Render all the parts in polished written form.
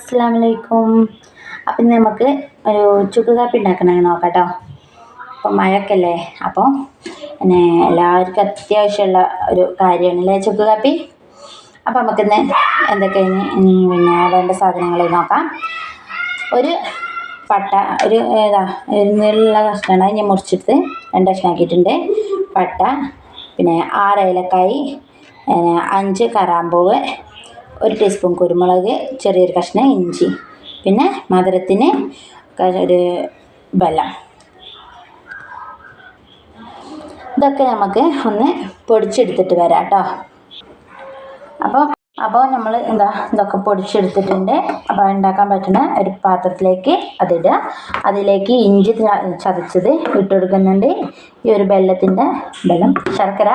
അസ്സലാമലൈക്കും. അപ്പം നമുക്ക് ഒരു ചുക്ക് കാപ്പി ഉണ്ടാക്കണമെങ്കിൽ നോക്കാം കേട്ടോ. അപ്പം മഴക്കല്ലേ, അപ്പോൾ പിന്നെ എല്ലാവർക്കും അത്യാവശ്യമുള്ള ഒരു കാര്യമാണല്ലേ ചുക്ക് കാപ്പി. അപ്പം നമുക്കിന്ന് എന്തൊക്കെയാണ് പിന്നെ വേണ്ട സാധനങ്ങൾ നോക്കാം. ഒരു പട്ട, ഒരു നീളമുള്ള കഷ്ണമാണ്, ഞാൻ മുറിച്ചെടുത്ത് 2 കഷ്ണമാക്കിയിട്ടുണ്ട്. പട്ട, പിന്നെ 6 ഏലക്കായി, 5 കറാമ്പൂവ്, 1 ടീസ്പൂൺ കുരുമുളക്, ചെറിയൊരു കഷ്ണം ഇഞ്ചി, പിന്നെ മധുരത്തിന് ഒരു വെല്ലം. ഇതൊക്കെ നമുക്ക് ഒന്ന് പൊടിച്ചെടുത്തിട്ട് വരാം കേട്ടോ. അപ്പോൾ നമ്മൾ ഇതൊക്കെ പൊടിച്ചെടുത്തിട്ടുണ്ട്. അപ്പോൾ ഉണ്ടാക്കാൻ പറ്റുന്ന ഒരു പാത്രത്തിലേക്ക് അതിടുക. അതിലേക്ക് ഇഞ്ചി ചതച്ചത് ഇട്ട് കൊടുക്കുന്നുണ്ട്. ഈ ഒരു ശർക്കര,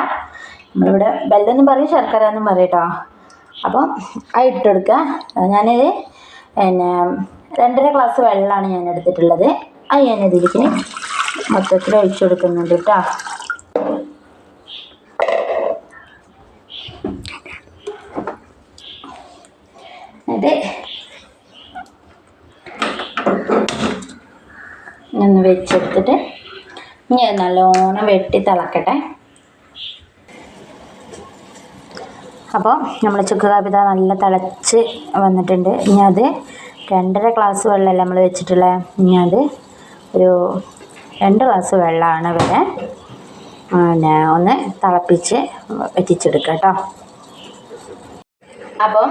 നമ്മളിവിടെ ബെല്ലം എന്നും പറയും, ശർക്കര എന്നും പറയും കേട്ടോ. അപ്പോൾ അത് ഇട്ട് കൊടുക്കുക. ഞാനിത് പിന്നെ 2.5 ഗ്ലാസ് വെള്ളമാണ് ഞാൻ എടുത്തിട്ടുള്ളത്. അത് ഞാൻ ഇതിലേക്ക് മൊത്തത്തിൽ ഒഴിച്ചു കൊടുക്കുന്നുണ്ട് കേട്ടോ. എന്നിട്ട് ഒന്ന് വെച്ചെടുത്തിട്ട് ഇനി നല്ലോണം വെട്ടി തിളക്കട്ടെ. അപ്പോൾ നമ്മൾ ചുക്ക് കാപ്പി നല്ല തിളച്ച് വന്നിട്ടുണ്ട്. ഇനി അത് 2.5 ഗ്ലാസ് വെള്ളമല്ല നമ്മൾ വെച്ചിട്ടുള്ളത്. ഇനി അത് ഒരു 2 ഗ്ലാസ് വെള്ളമാണ് വരെ പിന്നെ ഒന്ന് തിളപ്പിച്ച് വറ്റിച്ചെടുക്കുക കേട്ടോ. അപ്പം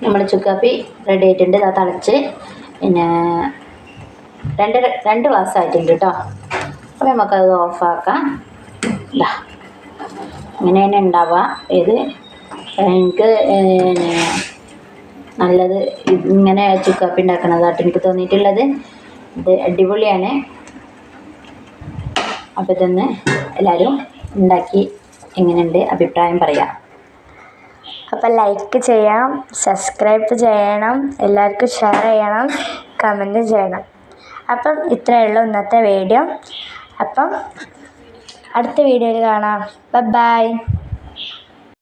നമ്മൾ ചുക്ക് കാപ്പി റെഡി ആയിട്ടുണ്ട്. അത് തിളച്ച് പിന്നെ 2 ഗ്ലാസ് ആയിട്ടുണ്ട് കേട്ടോ. അപ്പോൾ നമുക്കത് ഓഫാക്കാം. ഇങ്ങനെയാണ് ഉണ്ടാവുക. ഇത് എനിക്ക് നല്ലത് ഇങ്ങനെ ചുക്ക് കാപ്പി ഉണ്ടാക്കണതായിട്ട് എനിക്ക് തോന്നിയിട്ടുള്ളത്. ഇത് അടിപൊളിയാണ്. അപ്പോൾ ഇതൊന്ന് എല്ലാവരും ഉണ്ടാക്കി എങ്ങനെയുണ്ട് അഭിപ്രായം പറയാം. അപ്പോൾ ലൈക്ക് ചെയ്യണം, സബ്സ്ക്രൈബ് ചെയ്യണം, എല്ലാവർക്കും ഷെയർ ചെയ്യണം, കമൻറ്റ് ചെയ്യണം. അപ്പം ഇത്രയേ ഉള്ളൂ ഇന്നത്തെ വീഡിയോ. അപ്പം അടുത്ത വീഡിയോയിൽ കാണാം. ബൈ.